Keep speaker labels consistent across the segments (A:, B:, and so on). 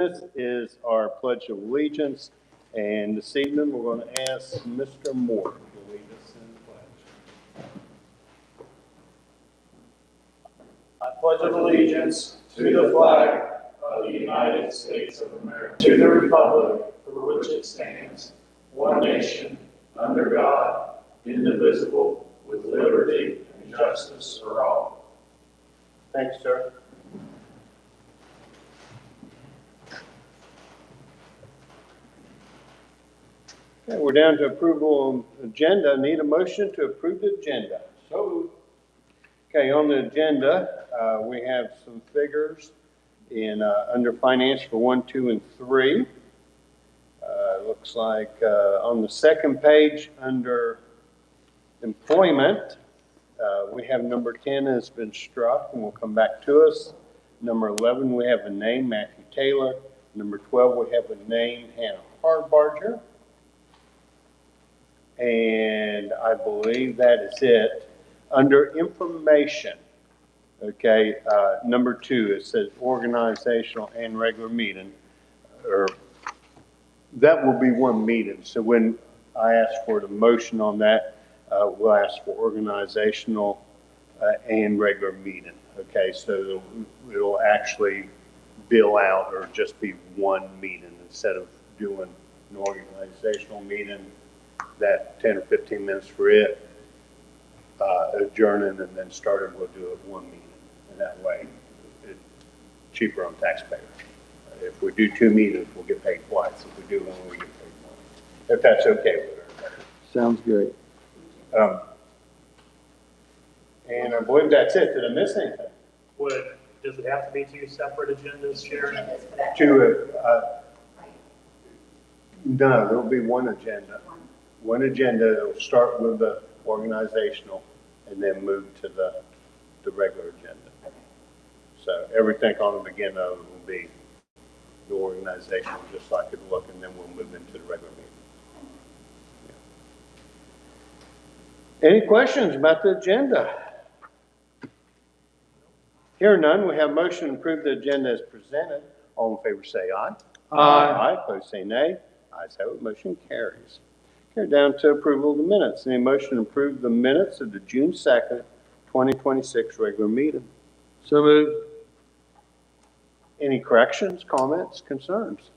A: This is our Pledge of Allegiance, and this evening we're going to ask Mr. Moore to lead us in the pledge.
B: I pledge allegiance to the flag of the United States of America, to the republic for which it stands, one nation, under God, indivisible, with liberty and justice for all.
A: Thanks, sir. Okay, we're down to approval of agenda. Need a motion to approve the agenda. So, okay, on the agenda, we have some figures in under finance for 1, 2, and 3. Looks like on the second page under employment, we have number 10 has been struck and will come back to us. Number 11, we have a name, Matthew Taylor. Number 12, we have a name, Hannah Hardbarger. And I believe that is it. Under information, okay, number 2, it says organizational and regular meeting, or that will be one meeting. So when I ask for the motion on that, we'll ask for organizational and regular meeting. Okay, so it'll actually bill out or just be one meeting instead of doing an organizational meeting, that 10 or 15 minutes for it, adjourning and then starting, we'll do it one meeting. And that way, it's cheaper on taxpayers. If we do 2 meetings, we'll get paid twice. If we do one, we get paid one. If that's okay with everybody.
C: Sounds great.
A: And I believe that's it. Did I miss anything?
B: Does it have to be 2 separate agendas, Sharon?
A: No, there'll be one agenda. One agenda, it'll start with the organizational and then move to the regular agenda. Okay. So everything on the beginning of it will be the organizational, just like it'll look, and then we'll move into the regular meeting. Yeah. Any questions about the agenda? Hearing none, we have motion to approve the agenda as presented. All in favor say aye.
C: Aye.
A: Aye. Opposed say nay. Ayes have it, motion carries. Here down to approval of the minutes. Any motion to approve the minutes of the June 2nd, 2026 regular meeting?
C: So moved.
A: Any corrections, comments, concerns?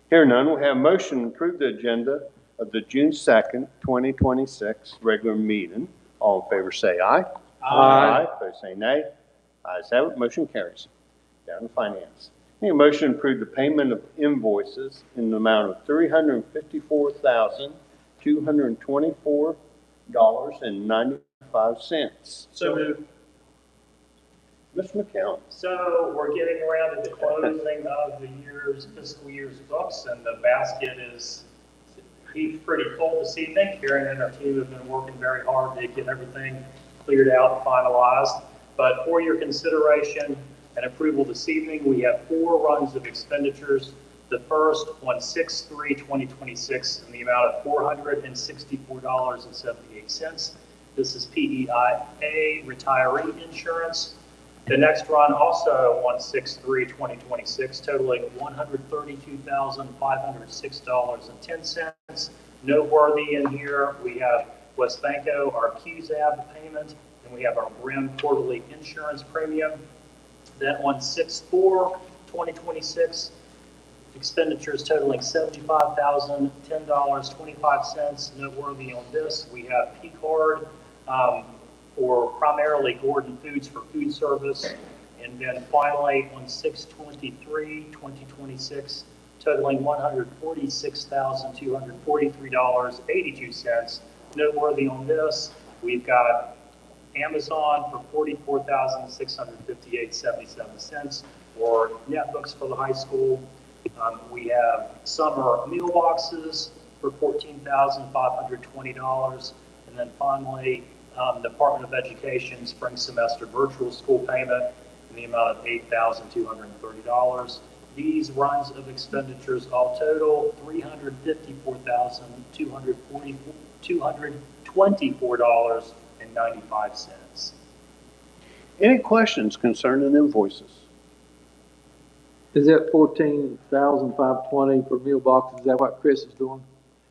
A: Here none, we have motion to approve the agenda of the June 2nd, 2026 regular meeting. All in favor say aye.
C: Aye.
A: Opposed say nay. Ayes have it, motion carries. Down to finance. Any motion to approve the payment of invoices in the amount of $354,224.95.
B: So moved.
A: Mr. McCown.
B: So we're getting around to the closing of the fiscal year's books, and the basket is pretty full this evening. Karen and our team have been working very hard to get everything cleared out and finalized. But for your consideration and approval this evening, we have 4 runs of expenditures. The first on 6/3/2026 in the amount of $464.78. This is PEIA retiree insurance. The next run also on 6/3/2026, totaling $132,506.10. Noteworthy in here, we have Westbanco, our QZAB payment, and we have our Brim quarterly insurance premium. Then on 6/4/2026, expenditures totaling $75,010.25. Noteworthy on this, we have P-Card for primarily Gordon Foods for food service. And then finally on 6/23/2026, totaling $146,243.82. Noteworthy on this, we've got Amazon for $44,658.77 for netbooks for the high school. We have summer meal boxes for $14,520. And then finally, Department of Education spring semester virtual school payment in the amount of $8,230. These runs of expenditures all total $354,224.95.
A: Any questions concerning invoices?
C: Is that 14,520 for meal boxes? Is that what Chris is doing?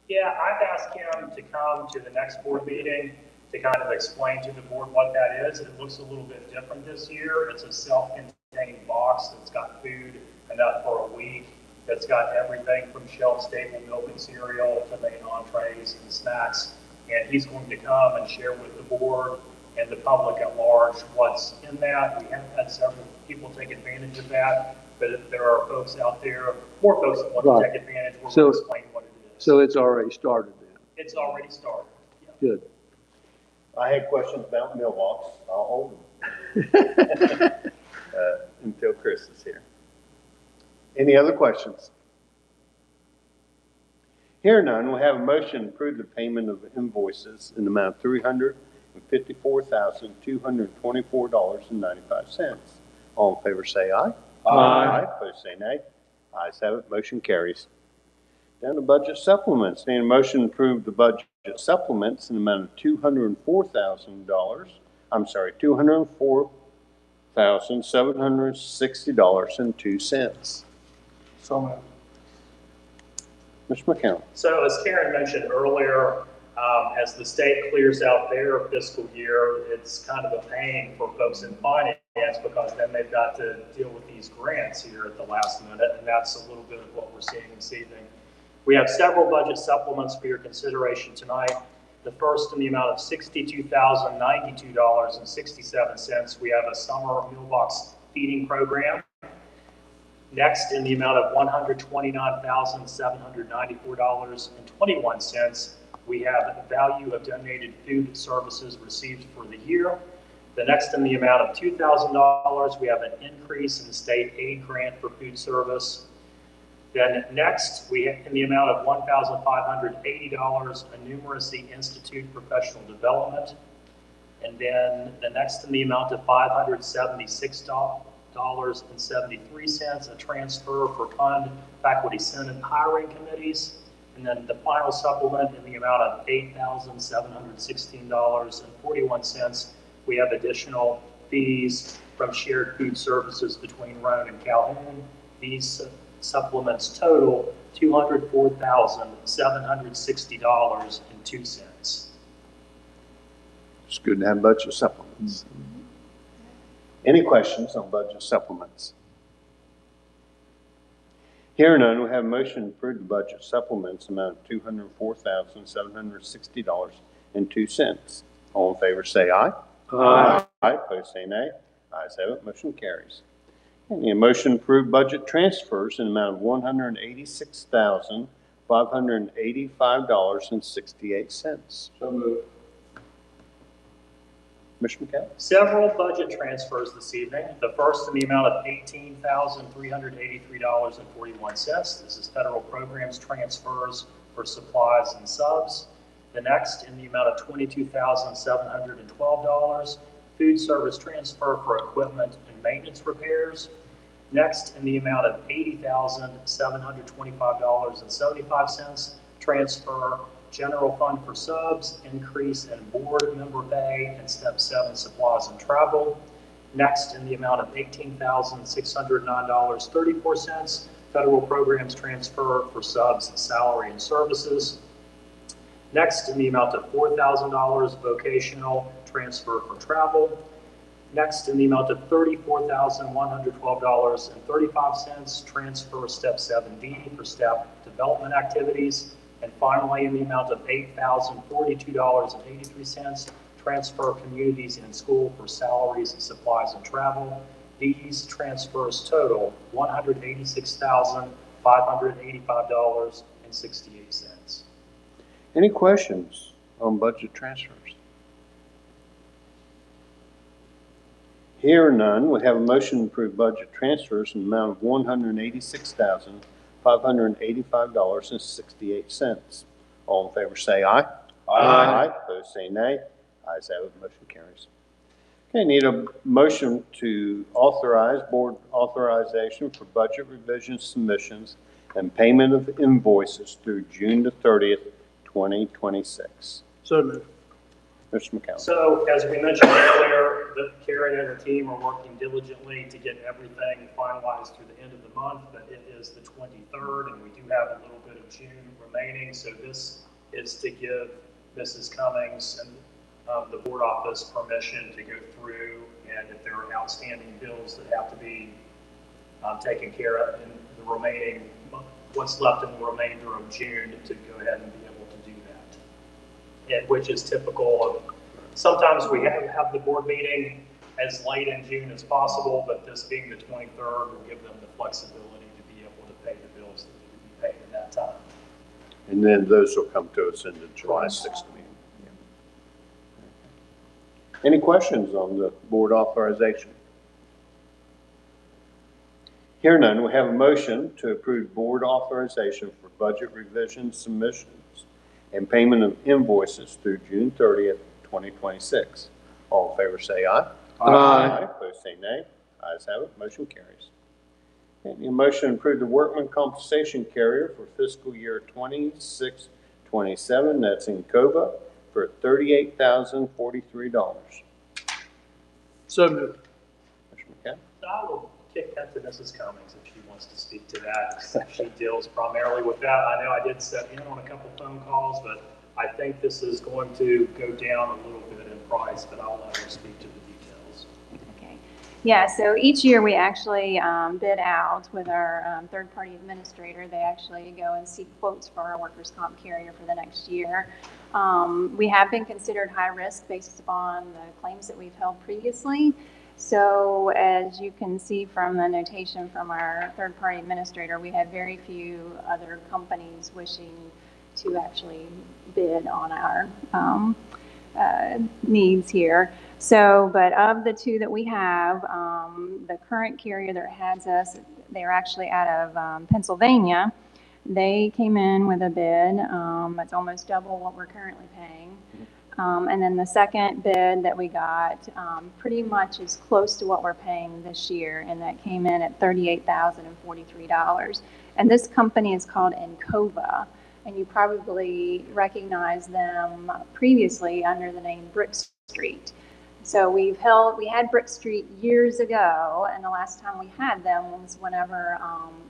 B: Yeah, I've asked him to come to the next board meeting to kind of explain to the board what that is. It looks a little bit different this year. It's a self-contained box that's got food enough for a week. That's got everything from shelf-stable milk and cereal to main entrees and snacks. And he's going to come and share with the board and the public at large what's in that. We have had several people take advantage of that, but if there are folks out there, more folks that want to take advantage, we're going to explain what it is.
C: So it's already started then?
B: It's already started. Yeah.
C: Good.
A: I had questions about mailbox. I'll hold them until Chris is here. Any other questions? Here none, we have a motion to approve the payment of invoices in the amount of $354,224.95. All in favor say aye.
C: Aye.
A: Opposed say nay. Ayes have it, motion carries. Down to budget supplements. Need a motion to approve the budget supplements in the amount of $204,760.02.
D: So moved.
A: Mr. McCown.
B: So as Karen mentioned earlier, as the state clears out their fiscal year, it's kind of a pain for folks in finance because then they've got to deal with these grants here at the last minute, and that's a little bit of what we're seeing this evening. We have several budget supplements for your consideration tonight. The first in the amount of $62,092.67. We have a summer meal box feeding program. Next, in the amount of $129,794.21, we have value of donated food services received for the year. The next, in the amount of $2,000, we have an increase in the state aid grant for food service. Then next, we have in the amount of $1,580, a Numeracy Institute professional development. And then the next in the amount of $576.73, a transfer for fund faculty senate hiring committees. And then the final supplement in the amount of $8,716.41. We have additional fees from shared food services between Roane and Calhoun. These supplements total $204,760.02.
A: It's good to have budget supplements. Any questions on budget supplements? Here none, we have a motion to approve the budget supplements amount of $204,760.02. All in favor say aye.
C: Aye.
A: Aye, opposed say nay. Ayes have it, motion carries. And a motion to approve budget transfers in the amount of $186,585.68.
D: So moved.
A: Mr. McCall.
B: Several budget transfers this evening. The first in the amount of $18,383.41. This is federal programs transfers for supplies and subs. The next in the amount of $22,712. Food service transfer for equipment and maintenance repairs. Next in the amount of $80,725.75. Transfer general fund for subs, increase in board member pay, and step 7 supplies and travel. Next in the amount of $18,609.34, federal programs transfer for subs, salary and services. Next in the amount of $4,000, vocational transfer for travel. Next in the amount of $34,112.35, transfer step 7D for staff development activities. And finally, in the amount of $8,042.83, transfer communities and school for salaries, supplies, and travel. These transfers total $186,585.68.
A: Any questions on budget transfers? Here none, we have a motion to approve budget transfers in the amount of $186,585.68. All in favor say aye. Aye. Opposed say nay. Ayes have it, motion carries. Okay, need a motion to authorize board authorization for budget revision submissions and payment of invoices through June the 30th, 2026.
D: So moved.
A: Mr. McCallum.
B: So as we mentioned earlier, Karen and her team are working diligently to get everything finalized through the end of the month, but it is the 23rd, and we do have a little bit of June remaining. So this is to give Mrs. Cummings and the board office permission to go through, and if there are outstanding bills that have to be taken care of in the remaining, what's left in the remainder of June, to go ahead and be able to do that. And which is typical of, sometimes we have the board meeting as late in June as possible, but this being the 23rd will give them the flexibility to be able to pay the bills that need to be paid in that time.
A: And then those will come to us in the July 6th meeting. Any questions on the board authorization? Hear none, we have a motion to approve board authorization for budget revision submissions and payment of invoices through June 30th, 2026. All in favor say aye.
C: Aye.
A: Opposed say nay. Ayes have it, motion carries. And a motion to approve the workman compensation carrier for fiscal year 26-27, that's in COBA, for $38,043.
D: So moved.
A: Commissioner McCann?
B: I will kick that to Mrs. Cummings if she wants to speak to that. She deals primarily with that. I know I did set in on a couple phone calls, but I think this is going to go down a little bit in price, but I'll let her speak to the details.
E: Okay. Yeah, so each year we actually bid out with our third-party administrator. They actually go and seek quotes for our workers' comp carrier for the next year. We have been considered high risk based upon the claims that we've held previously. So as you can see from the notation from our third-party administrator, we had very few other companies wishing to actually bid on our needs here. So, but of the two that we have, the current carrier that has us, they're actually out of Pennsylvania. They came in with a bid that's almost double what we're currently paying. And then the second bid that we got pretty much is close to what we're paying this year, and that came in at $38,043. And this company is called Encova, and you probably recognize them previously under the name Brick Street. So we had Brick Street years ago, and the last time we had them was whenever,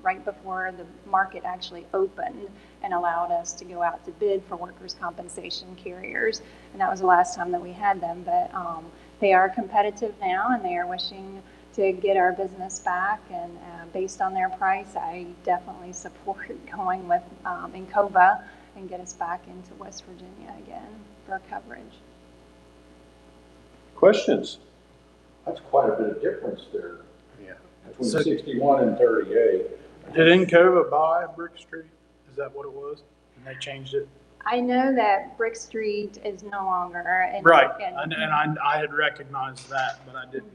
E: right before the market actually opened and allowed us to go out to bid for workers' compensation carriers. And that was the last time that we had them, but they are competitive now, and they are wishing to get our business back. And based on their price, I definitely support going with Encova and get us back into West Virginia again for coverage.
A: Questions?
F: That's quite a bit of difference there,
A: Yeah.
F: between 61 and 38.
D: Did Encova buy Brick Street? Is that what it was? And they changed it?
E: I know that Brick Street is no longer.
D: Right, and I had recognized that, but I didn't,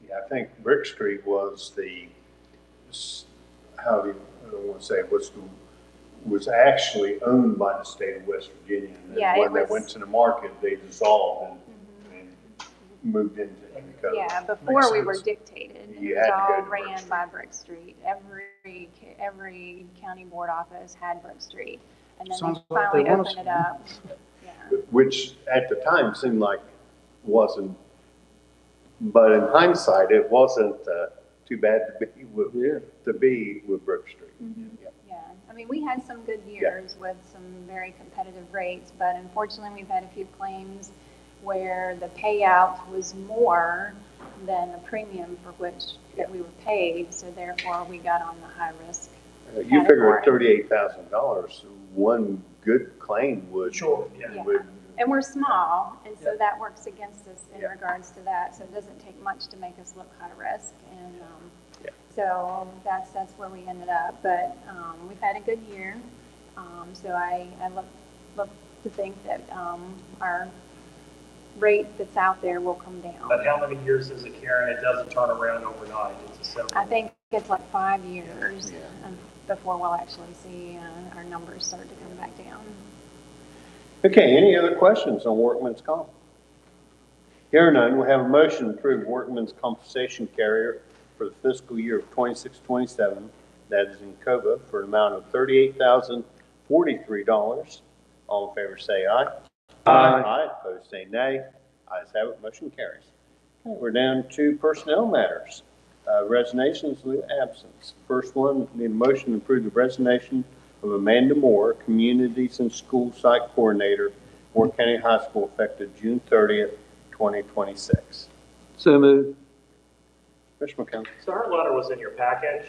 A: Yeah, I think Brick Street was how do you, I don't want to say, was actually owned by the state of West Virginia. And then when they went to the market, they dissolved and moved into Encova.
E: Yeah, before we were dictated.
A: You
E: It
A: had
E: was
A: to go
E: all
A: to Brick
E: ran
A: Street.
E: by Brick Street. Every county board office had Brick Street. And then
D: Sounds
E: they
D: like
E: finally
D: they want
E: opened
D: us
E: it up. Yeah.
A: Which at the time seemed like wasn't, but in hindsight, it wasn't too bad to be with Brick Street.
E: Yeah, I mean, we had some good years with some very competitive rates, but unfortunately, we've had a few claims where the payout was more than the premium for which that we were paid, so therefore we got on the high risk.
A: You figure at $38,000, one good claim would.
D: Sure,
E: Yeah.
A: would-
E: And we're small, and so
D: Yeah.
E: that works against us in
A: Yeah.
E: regards to that, so it doesn't take much to make us look high risk, and
A: Yeah.
E: so that's where we ended up, but we've had a good year, so I look to think that our rate that's out there will come down.
B: But how many years is it, Karen? It doesn't turn around overnight. It's a several.
E: I think it's like 5 years
A: Yeah.
E: before we'll actually see our numbers start to come back down.
A: Okay, any other questions on workman's comp? Hearing none, we have a motion to approve workman's compensation carrier for the fiscal year of 26-27, that is in COBA, for an amount of $38,043. All in favor say aye. Aye. Opposed say nay. Ayes have it, motion carries. Okay, we're down to personnel matters. Resignations, leave of absence. First one, need a motion to approve the resignation of Amanda Moore, Communities and School Site Coordinator, Wirt County High School, effective June 30th, 2026.
C: So moved.
A: Mr. McCown.
B: So her letter was in your packet.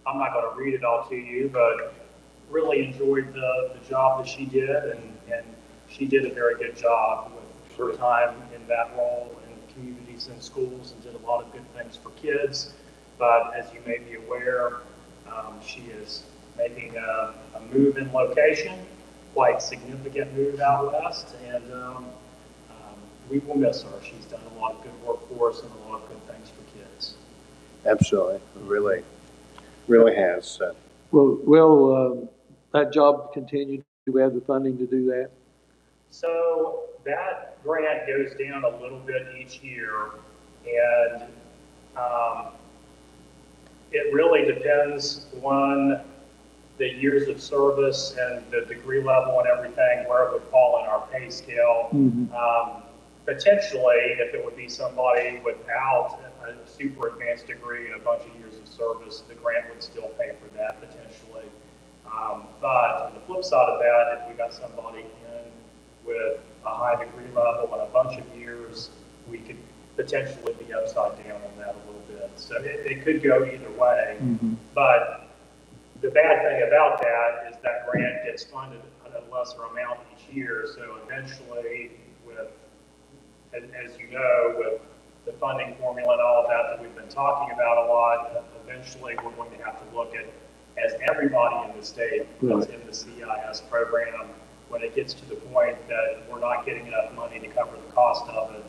B: I'm not going to read it all to you, but really enjoyed the job that she did, and she did a very good job with her time in that role in communities and schools, and did a lot of good things for kids. But as you may be aware, she is making a move in location, quite significant move out west, and we will miss her. She's done a lot of good work for us and a lot of good things for kids.
A: Absolutely, really has.
C: Will that job continue? Do we have the funding to do that?
B: So that grant goes down a little bit each year, and it really depends on the years of service and the degree level and everything, where it would fall in our pay scale. Potentially, if it would be somebody without a super advanced degree and a bunch of years of service, the grant would still pay for that potentially. But on the flip side of that, if we got somebody in with a high degree level and a bunch of years, we could potentially be upside down on that a little bit. So it could go either way. But the bad thing about that is that grant gets funded at a lesser amount each year. So eventually, as you know, with the funding formula and all of that we've been talking about a lot, eventually we're going to have to look at, as everybody in the state that's in the CIS program, when it gets to the point that we're not getting enough money to cover the cost of it,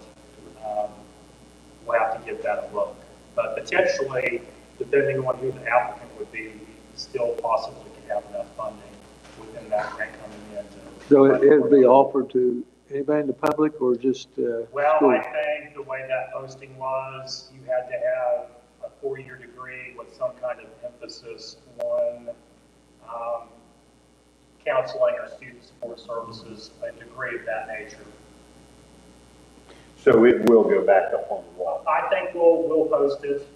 B: we'll have to give that a look. But potentially, depending on who the applicant would be, we still possibly could have enough funding within that grant coming in.
C: So it would be offered to anybody in the public or just
B: Well,
C: school?
B: I think the way that posting was, you had to have a 4-year degree with some kind of emphasis on counseling or student support services, a degree of that nature.
A: So it will go back up on the wall.
B: I think we'll post it,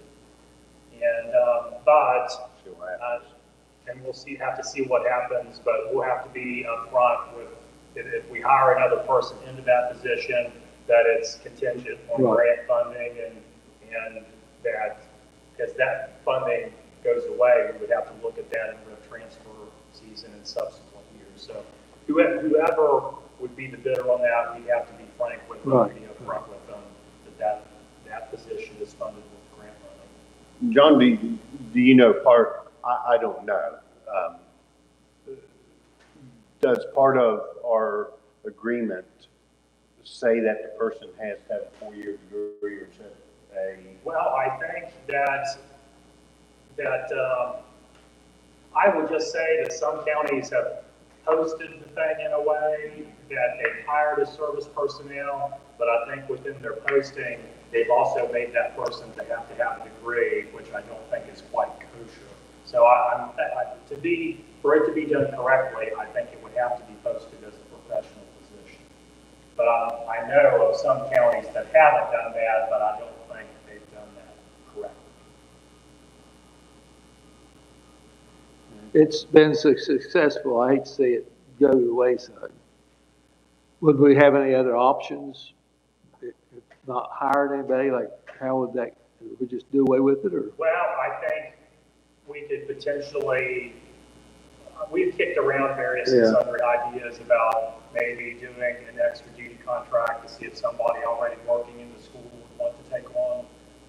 B: and and we'll have to see what happens. But we'll have to be upfront with if we hire another person into that position, that it's contingent on grant funding, and that as that funding goes away, we would have to look at that in the transfer season and subsequent years. So whoever would be the bidder on that, we'd have to be frank with them, be upfront with them that position is funded with grant money.
A: John, do you know part? I don't know. Does part of our agreement say that the person has to have a 4-year degree or
B: Well, I think that I would just say that some counties have posted the thing in a way that they've hired as service personnel, but I think within their posting, they've also made that person to have a degree, which I don't think is quite kosher. So for it to be done correctly, I think it would have to be posted as a professional position. But I know of some counties that haven't done that, but I don't think they've done that correctly.
C: It's been so successful, I hate to see it go to the wayside. Would we have any other options? If not hired anybody, like how would that, would we just do away with it, or?
B: Well, I think we could potentially, we've kicked around various sundry ideas about maybe doing an extra duty contract to see if somebody already working in the school would want to take on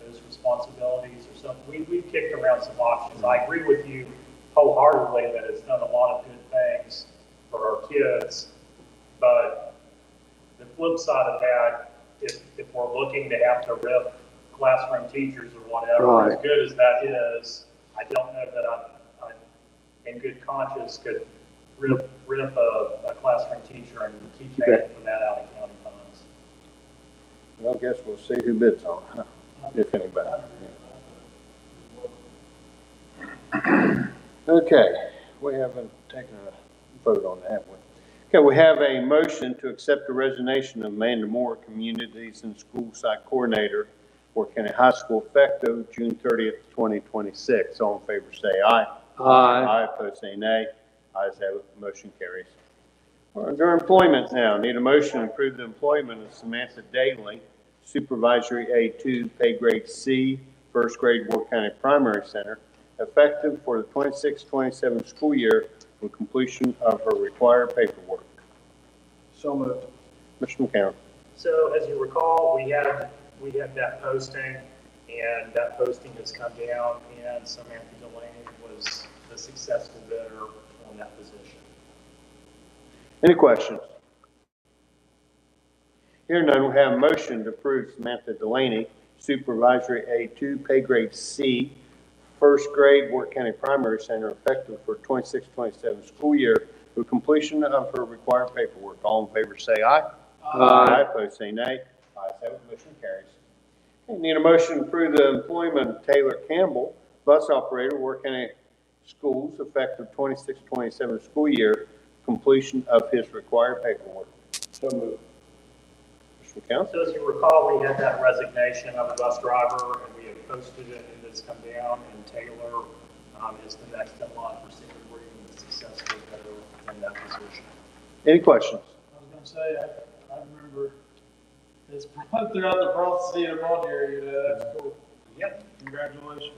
B: those responsibilities or something. We've kicked around some options. I agree with you wholeheartedly that it's done a lot of good things for our kids, but the flip side of that, if we're looking to have to rip classroom teachers or whatever, as good as that is, I don't know that I in good conscience, could rip a classroom teacher and keep paying for that out of county funds.
A: Well, I guess we'll see who bids on it, if anybody. Okay, we haven't taken a vote on that, have we? Okay, we have a motion to accept the resignation of Amanda Moore, Communities and School Site Coordinator, Wirt County High School, effective June 30th, 2026. All in favor say aye.
C: Aye.
A: Opposed say nay. Ayes have it, motion carries. Under employment now, need a motion to approve the employment of Samantha Daly, supervisory A2, pay grade C, first grade Wirt County Primary Center, effective for the 26-27 school year with completion of her required paperwork.
D: So moved.
A: Mr. McCown.
B: So as you recall, we had that posting, and that posting has come down, and Samantha Delaney was the successful bidder on that position.
A: Any questions? Here none, we have a motion to approve Samantha Delaney, supervisory A2, pay grade C, first grade Wirt County Primary Center, effective for 26-27 school year with completion of her required paperwork. All in favor say aye.
C: Aye.
A: Opposed say nay. Ayes have it, motion carries. Okay, need a motion to approve the employment of Taylor Campbell, bus operator, Wirt County Schools, effective 26-27 school year, completion of his required paperwork.
F: So moved.
A: Mr. McCown.
B: So as you recall, we had that resignation of a bus driver, and we had posted it, and it's come down, and Taylor is the next in line for second reading, the successful bidder in that position.
A: Any questions?
D: I was gonna say, I remember this throughout the process, seeing him on here, you know, that's cool.
B: Yep.
D: Congratulations.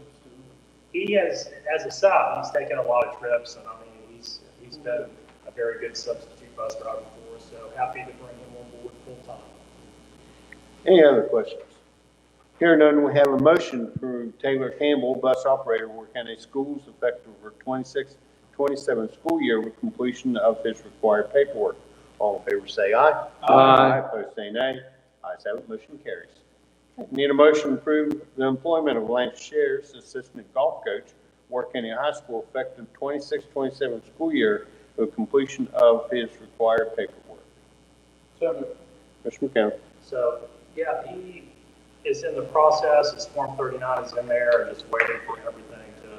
B: He has, as a sub, he's taken a lot of trips, and I mean, he's been a very good substitute bus driver for us, so happy to bring him on board full time.
A: Any other questions? Here none, we have a motion for Taylor Campbell, bus operator, Wirt County Schools, effective for 26-27 school year with completion of his required paperwork. All in favor say aye.
C: Aye.
A: Opposed say nay. Ayes have it, motion carries. Need a motion to approve the employment of Lance Shares, assistant golf coach, Wirt County High School, effective 26-27 school year with completion of his required paperwork.
D: So moved.
A: Mr. McCown.
B: So, yeah, he is in the process, his Form 39 is in there, and just waiting for everything to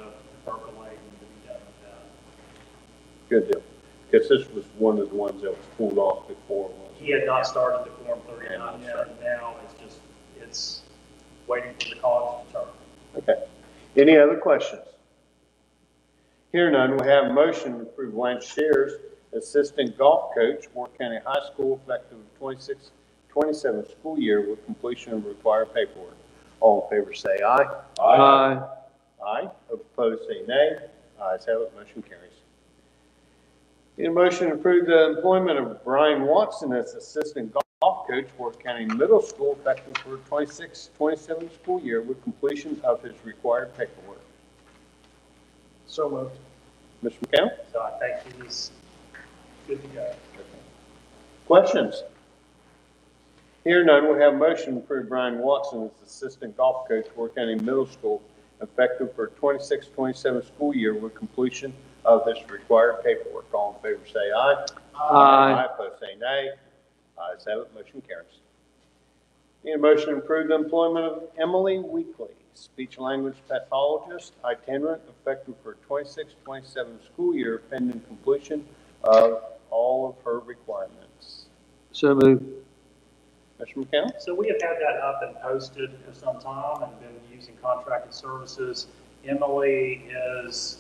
B: percolate and to be done with that.
A: Good deal. Because this was one of the ones that was pulled off before. Wasn't it?
B: He had not started the Form 39 yet, and now it's waiting for the college to return.
A: Okay. Any other questions? Here none, we have a motion to approve Lance Shares, assistant golf coach, Wirt County High School, effective 26-27 school year with completion of required paperwork. All in favor say aye.
C: Aye.
A: Aye. Opposed say nay. Ayes have it, motion carries. Need a motion to approve the employment of Brian Watson as assistant golf coach, Wirt County Middle School, effective for 26-27 school year with completion of his required paperwork.
D: So moved.
A: Mr. McCown?
B: So I think he's good to go.
A: Questions? Here none, we have a motion to approve Brian Watson as assistant golf coach, Wirt County Middle School, effective for 26-27 school year with completion of this required paperwork. All in favor say aye.
C: Aye.
A: Opposed say nay. Ayes have it, motion carries. Need a motion to approve the employment of Emily Weekly, speech language pathologist, itinerant, effective for 26-27 school year, pending completion of all of her requirements.
C: So moved.
A: Mr. McCown?
B: So we have had that up and posted for some time and been using contracted services. Emily is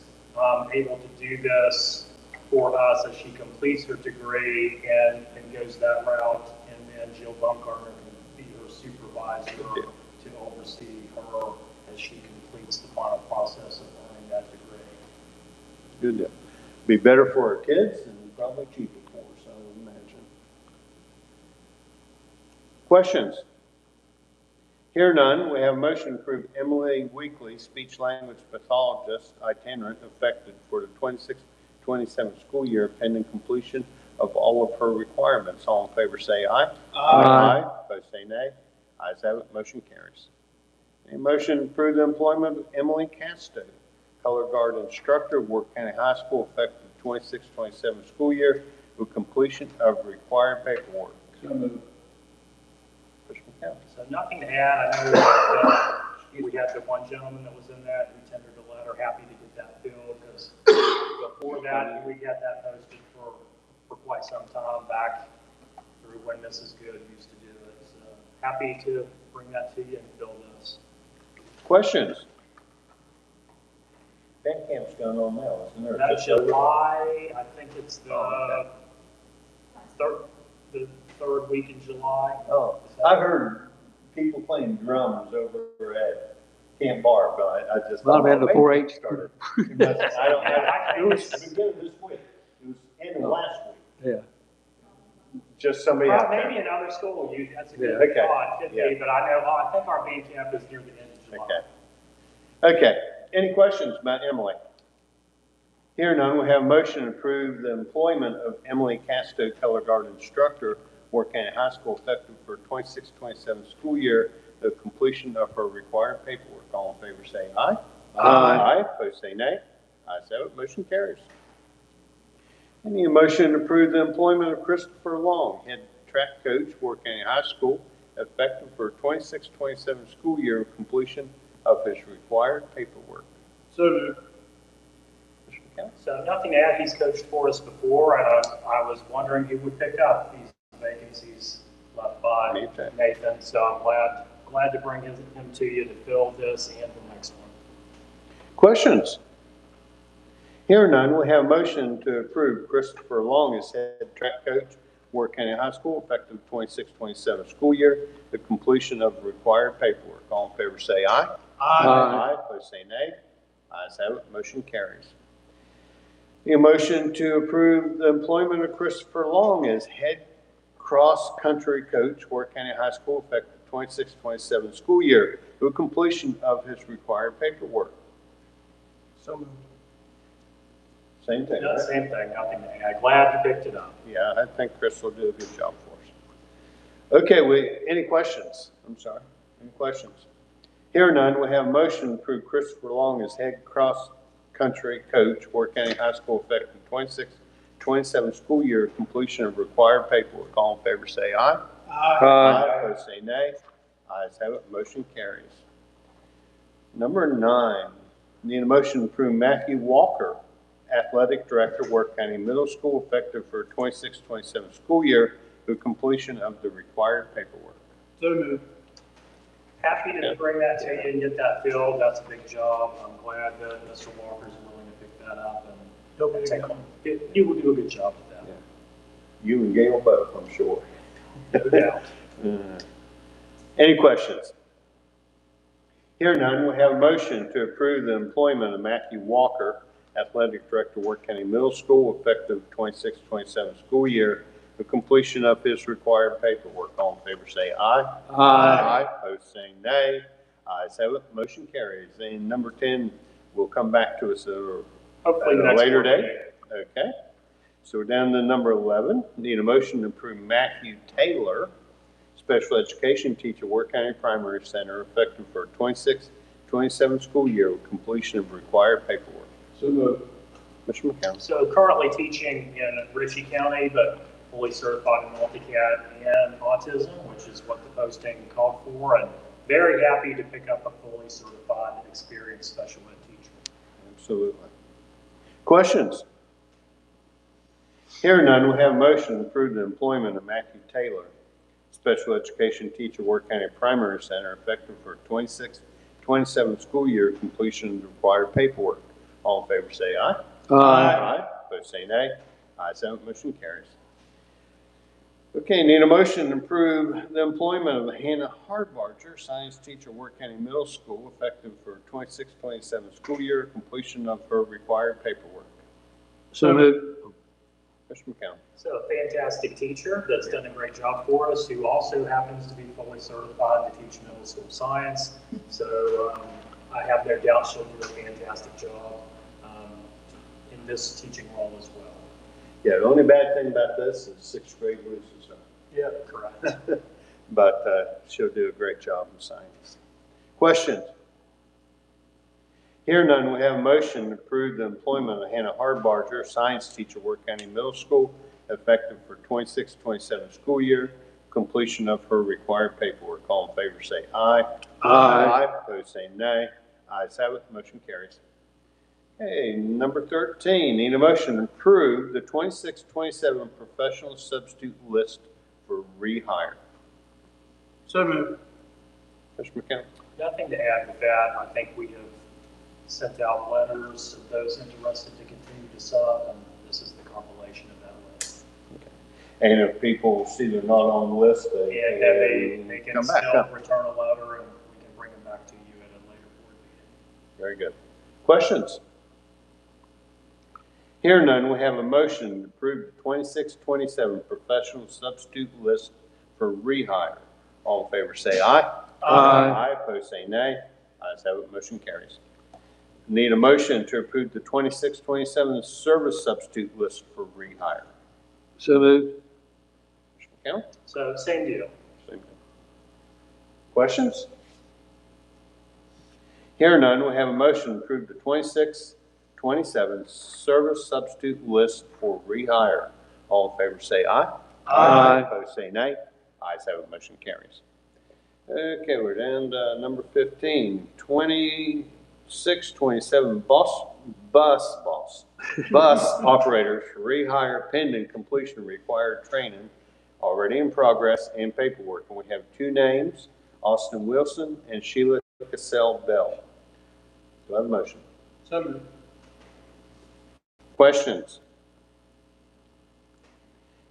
B: able to do this for us as she completes her degree and goes that route, and then Jill Bumgarner can be her supervisor to oversee her as she completes the final process of earning that degree.
A: Good deal. Be better for our kids and probably cheaper for us, I would imagine. Questions? Here none, we have a motion to approve Emily Weekly, speech language pathologist, itinerant, effective for the 26-27 school year, pending completion of all of her requirements. All in favor say aye.
C: Aye.
A: Opposed say nay. Ayes have it, motion carries. A motion to approve the employment of Emily Casto, color guard instructor, Wirt County High School, effective 26-27 school year, with completion of required paperwork.
F: So moved.
A: Mr. McCown.
B: So nothing to add. I know that we had the one gentleman that was in that who tendered a letter, happy to get that filled, because before that, we had that posted for quite some time back through when Mrs. Good used to do it. So happy to bring that to you and fill this.
A: Questions? Band camp's going on now, isn't there?
B: That's
A: Just over?
B: July, I think it's the
A: Oh,
B: the third week in July.
A: Oh, I heard people playing drums over at Camp Bar, but I just.
C: Well, man, the
A: maybe
C: 4-H
A: it started. It must- I don't, it was beginning this week. It was end of last week.
C: Yeah.
A: Just somebody
B: Well,
A: out there.
B: maybe another school, that's a good
A: Yeah, okay.
B: thought, could
A: Yeah.
B: be, but I think our band camp is near the end of July.
A: Okay. Okay, any questions about Emily? Here none, we have a motion to approve the employment of Emily Casto, color guard instructor, Wirt County High School, effective for 26-27 school year, the completion of her required paperwork. All in favor say aye. Aye, opposed say nay. Ayes have it, motion carries. I need a motion to approve the employment of Christopher Long, head track coach, Wirt County High School, effective for 26-27 school year, completion of his required paperwork.
D: So moved.
A: Mr. McCallum?
B: So nothing to add, he's coached for us before, and I was wondering who would pick up these vacancies left by
A: Nathan.
B: Nathan, so I'm glad to bring him to you to fill this and the next one.
A: Questions? Here none, we have a motion to approve Christopher Long as head track coach, Wirt County High School, effective 26-27 school year, the completion of required paperwork. All in favor say aye. Aye, opposed say nay. Ayes have it, motion carries. Need a motion to approve the employment of Christopher Long as head cross-country coach, Wirt County High School, effective 26-27 school year, the completion of his required paperwork.
D: So moved.
A: Same thing,
B: No,
A: right?
B: same thing, nothing to add, glad you picked it up.
A: Yeah, I think Chris will do a good job for us. Okay, any questions? I'm sorry, any questions? Here none, we have a motion to approve Christopher Long as head cross-country coach, Wirt County High School, effective 26-27 school year, completion of required paperwork. All in favor say aye. Aye, opposed say nay. Ayes have it, motion carries. Number 9, need a motion to approve Matthew Walker, athletic director, Wirt County Middle School, effective for 26-27 school year, the completion of the required paperwork.
D: So moved.
B: Happy to bring that to you and get that filled, that's a big job, I'm glad that Mr. Walker's willing to pick that up
D: Help me
B: and take
D: again.
B: on. You will do a good job with that.
A: You and Gail both, I'm sure.
B: No doubt.
A: Any questions? Here none, we have a motion to approve the employment of Matthew Walker, athletic director, Wirt County Middle School, effective 26-27 school year, the completion of his required paperwork. All in favor say aye. Aye, opposed say nay. Ayes have it, motion carries. And number 10 will come back to us
B: Hopefully
A: at a
B: next
A: later
B: board
A: date.
B: meeting.
A: Okay. So we're down to number 11. Need a motion to approve Matthew Taylor, special education teacher, Wirt County Primary Center, effective for 26-27 school year, with completion of required paperwork.
F: So moved.
A: Mr. McCown.
B: So currently teaching in Ritchie County, but fully certified in multi-cat and autism, which is what the posting called for, and very happy to pick up a fully certified and experienced special ed teacher.
A: Absolutely. Questions? Here none, we have a motion to approve the employment of Matthew Taylor, special education teacher, Wirt County Primary Center, effective for 26-27 school year, completion of the required paperwork. All in favor say aye. Aye. Opposed say nay. Ayes have it, motion carries. Okay, need a motion to approve the employment of Hannah Hardbarger, science teacher, Wirt County Middle School, effective for 26-27 school year, completion of her required paperwork.
C: So moved.
A: Mr. McCown.
B: So a fantastic teacher that's done a great job for us, who also happens to be fully certified to teach middle school science. So I have no doubt she'll do a fantastic job in this teaching role as well.
A: Yeah, the only bad thing about this is 6th grade loses her.
B: Yeah, correct.
A: But she'll do a great job in science. Questions? Here none, we have a motion to approve the employment of Hannah Hardbarger, science teacher, Wirt County Middle School, effective for 26-27 school year, completion of her required paperwork. All in favor say aye. Aye. Opposed say nay. Ayes have it, motion carries. Okay, number 13, need a motion to approve the 26-27 professional substitute list for rehire.
D: So moved.
A: Mr. McCown?
B: Nothing to add with that. I think we have sent out letters of those interested to continue to sub, and this is the compilation of that list.
A: And if people see they're not on the list,
B: And then they can
A: come back,
B: still
A: huh?
B: return a letter, and we can bring them back to you at a later board meeting.
A: Very good. Questions? Here none, we have a motion to approve the 26-27 professional substitute list for rehire. All in favor say aye. Aye, opposed say nay. Ayes have it, motion carries. Need a motion to approve the 26-27 service substitute list for rehire.
C: So moved.
A: Mr. McCown?
B: So same deal.
A: Same thing. Questions? Here none, we have a motion to approve the 26-27 service substitute list for rehire. All in favor say aye.
C: Aye.
A: Opposed say nay. Ayes have it, motion carries. Okay, we're down to number 15, 26-27 bus operators for rehire pending completion of required training, already in progress and paperwork. And we have two names, Austin Wilson and Sheila Cassell Bell. Do I have a motion?
D: So moved.
A: Questions?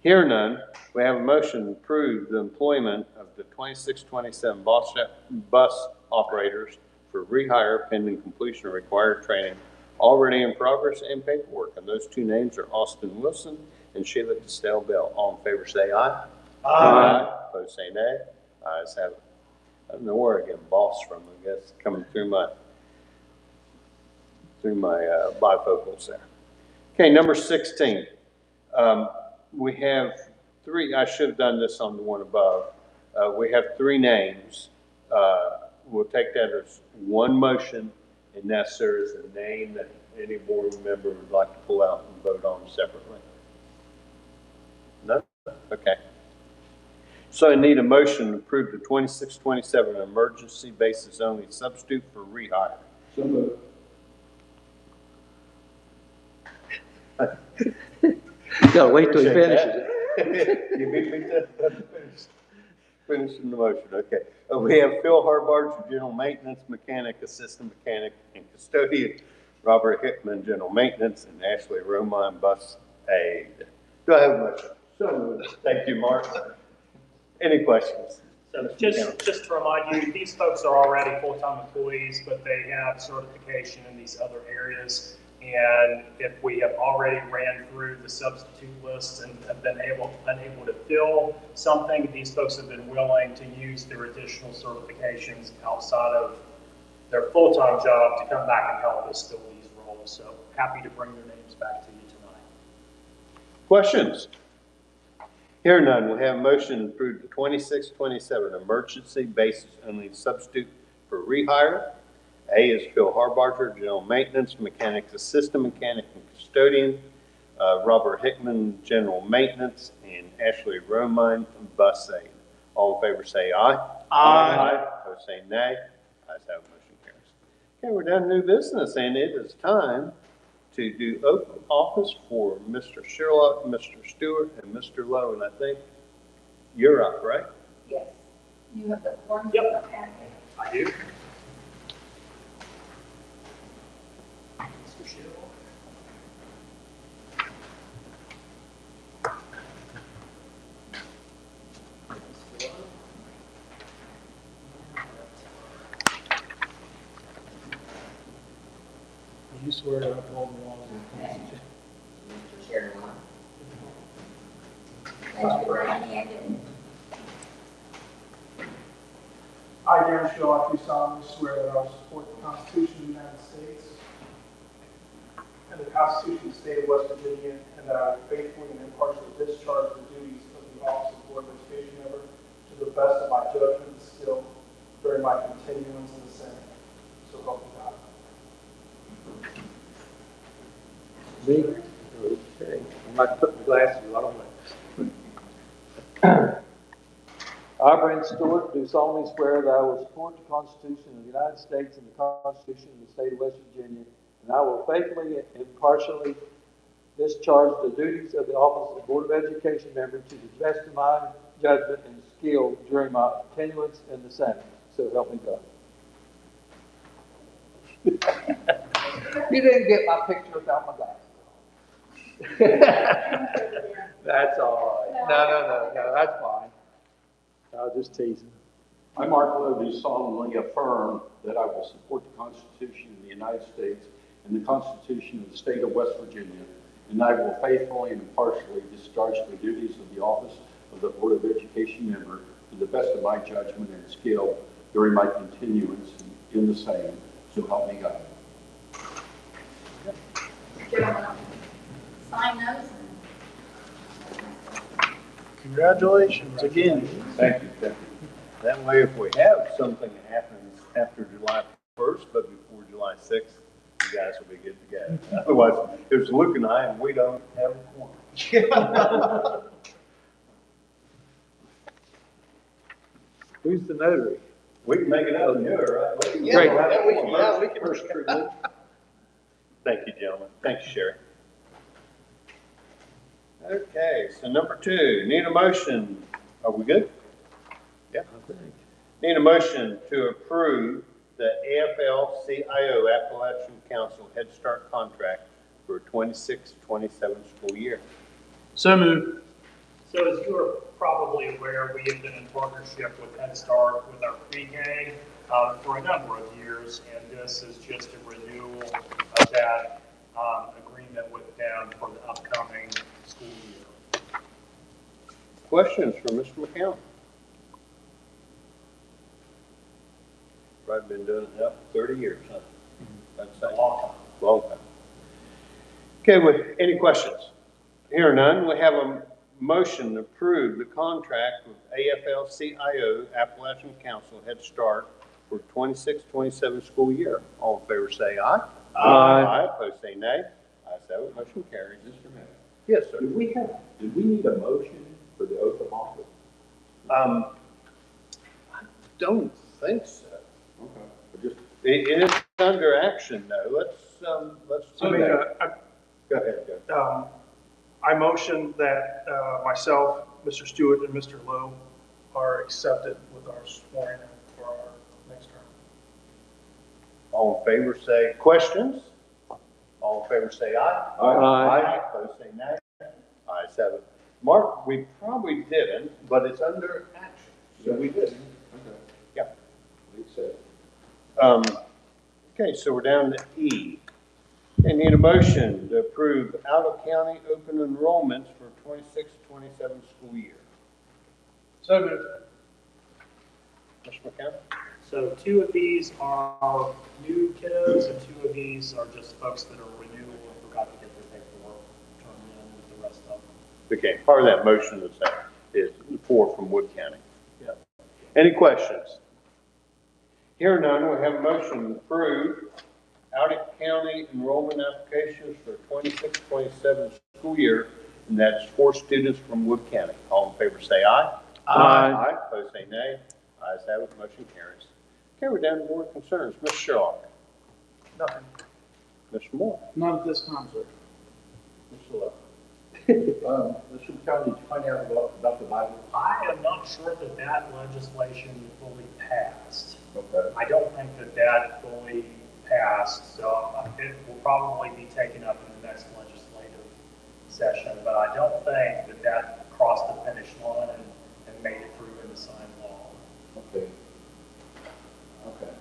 A: Here none, we have a motion to approve the employment of the 26-27 bus operators for rehire pending completion of required training, already in progress and paperwork. And those two names are Austin Wilson and Sheila Cassell Bell. All in favor say aye. Aye. Opposed say nay. Ayes have it. I don't know where I get boss from, I guess, coming through my bifocals there. Okay, number 16. We have three, I should have done this on the one above. We have three names. We'll take that as one motion, and that's there is a name that any board member would like to pull out and vote on separately. No? Okay. So I need a motion to approve the 26-27 emergency basis only substitute for rehire.
F: So moved.
C: You gotta wait till he
A: Appreciate
C: finishes it.
A: You beat me to finishing the motion, okay. We have Phil Harbarger, General Maintenance Mechanic, Assistant Mechanic, and Custodian, Robert Hickman, General Maintenance, and Ashley Romine, Bus Aide. Do I have a motion? So moved. Thank you, Mark. Any questions?
B: So just to remind you, these folks are already full-time employees, but they have certification in these other areas. And if we have already ran through the substitute lists and have been unable to fill something, these folks have been willing to use their additional certifications outside of their full-time job to come back and help us fill these roles. So happy to bring their names back to you tonight.
A: Questions? Here none, we have a motion to approve the 26-27 emergency basis only substitute for rehire. A is Phil Harbarger, General Maintenance, Mechanic, Assistant Mechanic, and Custodian. Robert Hickman, General Maintenance, and Ashley Romine, Bus Aide. All in favor say aye. Aye. Opposed say nay. Ayes have, motion carries. Okay, we're down to new business, and it is time to do oath of office for Mr. Sherlock, Mr. Stewart, and Mr. Lowe. And I think you're up, right?
G: Yes. You have the form?
B: Yep.
G: Okay.
B: I do. Mr. Sherlock.
D: You swear to uphold the laws of the
G: Okay.
D: Constitution.
G: Mr. Sherlock. Raise your right hand and
H: I, Darren Sherlock, do solemnly swear that I will support the Constitution of the United States and the Constitution of the State of West Virginia, and that I will faithfully and impartially discharge the duties of the office of Board of Education member to the best of my judgment and skill during my continuance in the Senate. So help me God.
C: Me? Okay. I'm not putting my glasses on. I, Brent Stewart, do solemnly swear that I will support the Constitution of the United States and the Constitution of the State of West Virginia, and I will faithfully and impartially discharge the duties of the office of Board of Education member to the best of my judgment and skill during my continuance in the Senate. so help me God. You didn't get my picture without my glasses. That's all right. No, that's fine. I was just teasing.
F: I, Mark Lowe, do solemnly affirm that I will support the Constitution of the United States and the Constitution of the State of West Virginia, and I will faithfully and impartially discharge the duties of the office of the Board of Education member to the best of my judgment and skill during my continuance in the same. So help me God.
G: Gentlemen, sign those.
D: Congratulations again.
F: Thank you. Thank you.
A: That way, if we have something that happens after July 1st, but before July 6th, you guys will be good to go. Otherwise, there's Luke and I, and we don't have a quorum.
C: Who's the notary?
A: We can make it up and do it, right?
C: Great.
D: Yeah, we can.
F: First, Luke.
A: Thank you, gentlemen. Thank you, Sherry. Okay, so number 2, need a motion. Are we good? Yeah. Need a motion to approve the AFL-CIO Appalachian Council Head Start contract for 26-27 school year.
D: So moved.
B: So as you are probably aware, we have been in partnership with Head Start with our pre-K for a number of years, and this is just a renewal of that agreement with them for the upcoming school year.
A: Questions for Mr. McCown? Probably been doing it now for 30 years, huh? That's a long time. Long time. Okay, with any questions? Here are none. We have a motion to approve the contract with AFL-CIO Appalachian Council Head Start for 26-27 school year. All in favor say aye. Aye. Opposed say nay. Ayes have it. Motion carries.
F: Mr. Mayor,
A: Yes, sir.
F: did we need a motion for the oath of office?
A: I don't think so.
F: Okay. But just,
A: It is under action though. Let's
H: So,
A: do that. Go ahead, Joe.
H: I motion that myself, Mr. Stewart, and Mr. Lowe are accepted with our swearing in for our next term.
A: All in favor say, questions? All in favor say aye.
C: Aye.
A: Opposed say nay. Ayes have it. Mark, we probably didn't, but it's under action. So we did.
F: okay.
A: Yeah.
F: Luke said.
A: Okay, so we're down to E. I need a motion to approve out-of-county open enrollments for 26-27 school year.
H: So moved.
A: Mr. McCown?
B: So 2 of these are new kiddos, and 2 of these are just folks that are renewal and forgot to get their paperwork turned in with the rest of them.
A: Okay, part of that motion is 4 from Wirt County. Yeah. Any questions? Here are none. We have a motion to approve out-of-county enrollment applications for 26-27 school year, and that's 4 students from Wirt County. All in favor say aye.
C: Aye.
A: Opposed say nay. Ayes have it. Motion carries. Okay, we're down to board concerns. Ms. Sherlock.
H: Nothing.
A: Mr. Moore.
D: None at this time, sir.
A: Mr. Lowe.
F: Mr. McCown, did you find out about the Bible?
B: I am not sure that that legislation fully passed.
F: Okay.
B: I don't think that that fully passed, so it will probably be taken up in the next legislative session, but I don't think that that crossed the finish line and made it through in the signed law.
F: Okay. Okay.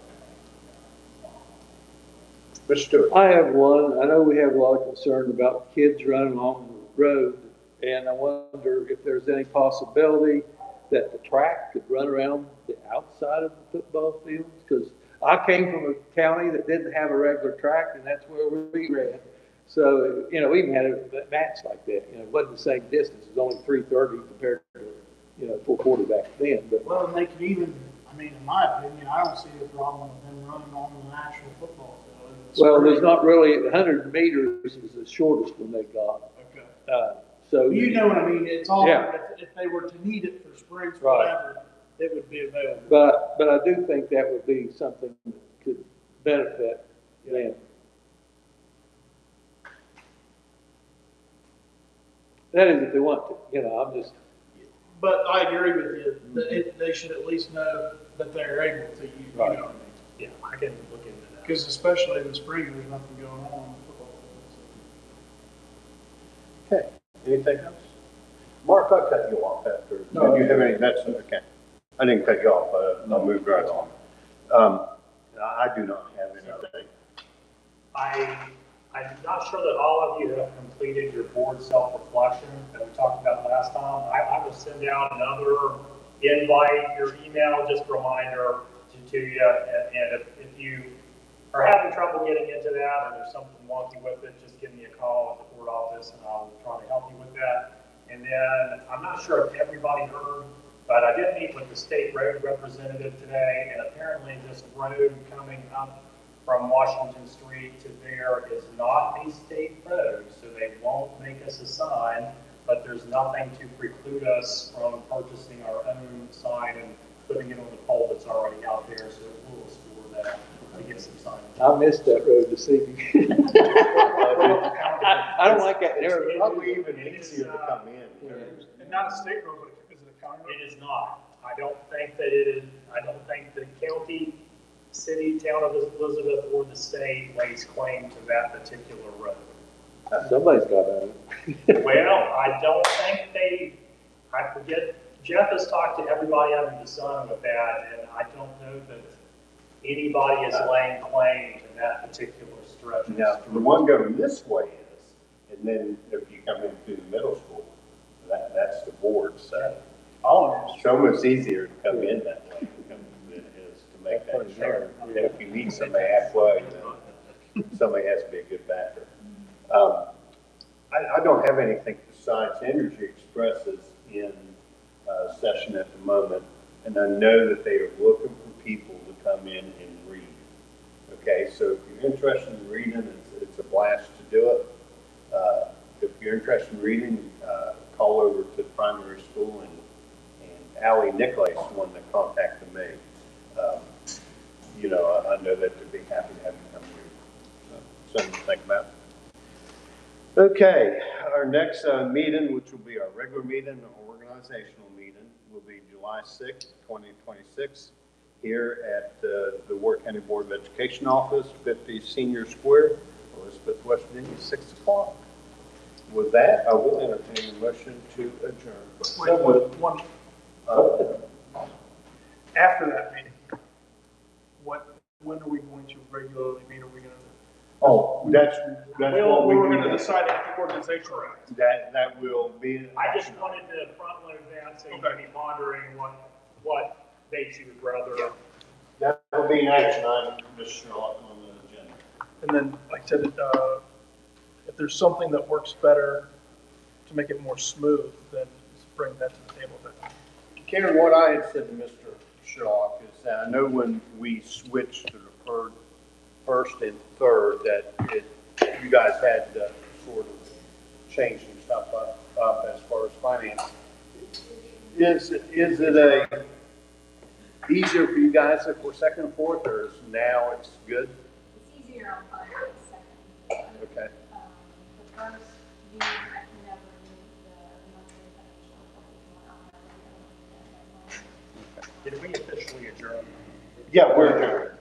A: Mr. Stewart.
C: I have one. I know we have a lot of concern about kids running along the road, and I wonder if there's any possibility that the track could run around the outside of the football fields, because I came from a county that didn't have a regular track, and that's where we ran. So, we even had a match like that. It wasn't the same distance. It was only 330 compared to, 440 back then. But
D: Well, and they could even, in my opinion, I don't see a problem with them running on the actual football field.
C: well, there's not really 100 meters is the shortest one they got.
D: Okay.
C: So
D: You know what I mean? It's all,
C: Yeah.
D: if they were to need it for sprints,
C: Right.
D: whatever, it would be available.
C: But I do think that would be something that could benefit them. That is if they want to, I'm just,
D: But I agree with you, that they should at least know
H: that they're able to use, you know what I mean?
B: Yeah, I can look into that.
H: Because especially in the spring, there's nothing going on in the football field.
A: Okay, anything else? Mark, I cut you off after.
H: No,
A: Did you have any, that's, okay. I didn't cut you off, but I'll move right on. I do not have anything.
B: I'm not sure that all of you have completed your board self-reflection that we talked about last time. I will send out another invite, your email, just a reminder to you. And if you are having trouble getting into that or there's something wonky with it, just give me a call at the board office and I'll try to help you with that. And then I'm not sure if everybody heard, but I did meet with the state road representative today, and apparently this road coming up from Washington Street to there is not a state road, so they won't make us a sign, but there's nothing to preclude us from purchasing our own sign and putting it on the pole that's already out there, so we'll explore that to get some signage.
C: I missed that road this evening. I don't like that
A: It's
C: area.
A: probably even easier to come in.
H: And not a state road, but is it a county road?
B: It is not. I don't think that it is, I don't think the county, city, town of Elizabeth, or the state lays claim to that particular road.
C: Somebody's got it.
B: Well, I don't think I forget, Jeff has talked to everybody under the sun with that, and I don't know that anybody is laying claim to that particular stretch.
A: Now, the one going this way is, and then if you come in through the middle school, that's the board side. It's almost easier to come in that way than it is to make that turn. And if you meet somebody halfway, then somebody has to be a good backer. I don't have anything besides Energy Express is in session at the moment, and I know that they are looking for people to come in and read. Okay, so if you're interested in reading, it's a blast to do it. If you're interested in reading, call over to the primary school, and Allie Nicolay is the one that contacted me. I know that they'd be happy to have you come read. So, something to think about. Okay, our next meeting, which will be our regular meeting, our organizational meeting, will be July 6th, 2026, here at the Wirt County Board of Education office, 50 Senior Square, Elizabeth, West Virginia, 6 o'clock. With that, I will entertain a motion to adjourn.
H: One, after that meeting, when are we going to regularly meet? Are we going to?
A: Oh, that's what we
H: we're
A: need
H: going to decide at the organization.
A: That will be.
B: I just wanted to front load that, so you can be pondering what makes you would rather.
A: That will be an action item, Commissioner, on the agenda.
H: And then, like I said, if there's something that works better to make it more smooth, then just bring that to the table.
A: Karen, what I had said to Mr. Sherlock is that I know when we switched to the first and third that you guys had sort of changed some stuff up as far as finance. Is it easier for you guys if we're second and fourth, or is now it's good?
G: It's easier on fire than second.
A: Okay.
G: The first, you never need the monthly financial report.
B: Did we officially adjourn?
A: Yeah, we're adjourned.